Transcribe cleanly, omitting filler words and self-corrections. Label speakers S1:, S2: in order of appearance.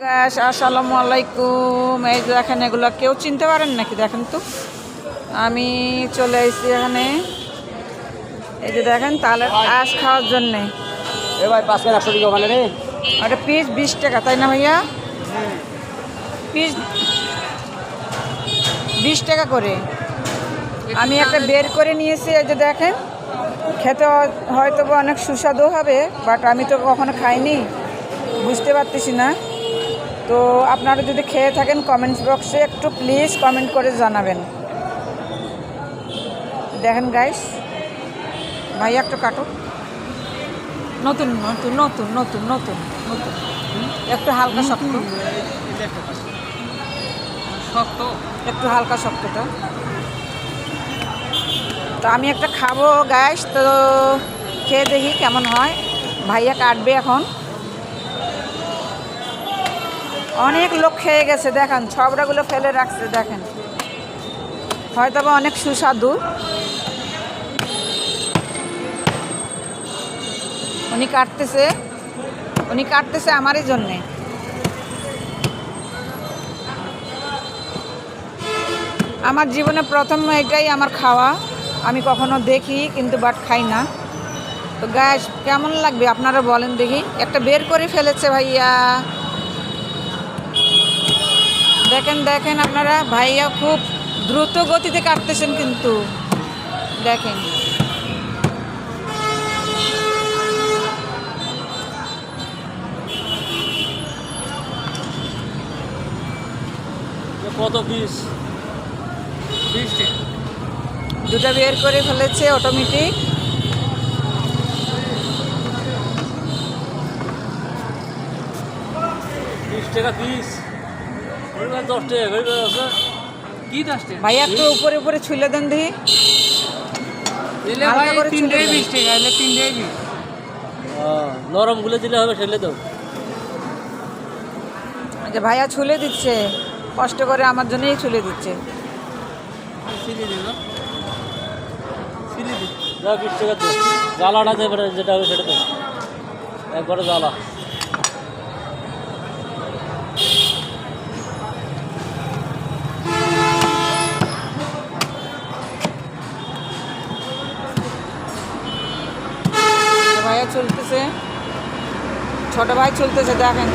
S1: Guys আসসালামু আলাইকুম। এই যে দেখেন, এগুলো কেউ চিনতে পারেন নাকি? দেখেন তো, আমি চলে এসেছি এখানে। এই যে দেখেন, তালের আঁশ খাওয়ার জন্যে।
S2: এ ভাই 5 টাকা 100 টাকা ওখানে রে।
S1: ওটা পিস 20 টাকা, তাই না ভাইয়া? পিস 20 টাকা করে। আমি একটা বের করে নিয়েছি। এই যে দেখেন, খেতে হয়তো বা অনেক সুস্বাদু হবে, বাট আমি তো কখনো খাইনি, বুঝতে পারতেছি না। তো আপনারা যদি খেয়ে থাকেন কমেন্টস বক্সে একটু প্লিজ কমেন্ট করে জানাবেন। দেখেন গাইস, ভাইয়া একটু কাটো। নতুন নতুন নতুন নতুন নতুন নতুন একটু হালকা শক্ত, একটু হালকা শক্তটা। তো আমি একটা খাবো গাইস, তো খেয়ে দেখি কেমন হয়। ভাইয়া কাটবে এখন। অনেক লোক খেয়ে গেছে, দেখেন ছবড়াগুলো ফেলে রাখছে। দেখেন, হয়তো বা অনেক সুস্বাদু। উনি কাটতেছে আমারই জন্যে। আমার জীবনে প্রথম এটাই আমার খাওয়া। আমি কখনো দেখি কিন্তু বাট খাই না। তো গ্যাস কেমন লাগবে আপনারা বলেন দেখি। একটা বের করে ফেলেছে ভাইয়া। দেখেন দেখেন আপনারা, ভাইয়া খুব দ্রুত গতিতে কাটতেছেন কিন্তু। দেখেন,
S2: কত পিস? 20 টাকা।
S1: দুটো বের করে ফেলেছে অটোমেটিক।
S2: 20 টাকা পিস। ওইবার 10 টাকা ওইবার আছে কি 10 টাকা?
S1: ভাইয়া একটু উপরে উপরে ছুলে দেন দেখি।
S2: দিলে
S1: হালকা
S2: ভাই
S1: করে
S2: 3
S1: ছুলে
S2: টাকা
S1: দেন।
S2: 20 টাকা হলে 3 টাকা 20। নরম গুলো দিলে হবে, সেলে দাও।
S1: আচ্ছা, ভাইয়া ছুলে দিচ্ছে, কষ্ট করে আমার জন্যই ছুলে দিচ্ছে।
S2: সিলি দিল, সিলি দিল। যা 20 টাকা দাও। জ্বালাটা দেবে, যেটা হবে সেটা দাও। একবারে জ্বালা।
S1: ভাইয়া চলতেছে, ছোট ভাই চলতেছে। দেখেন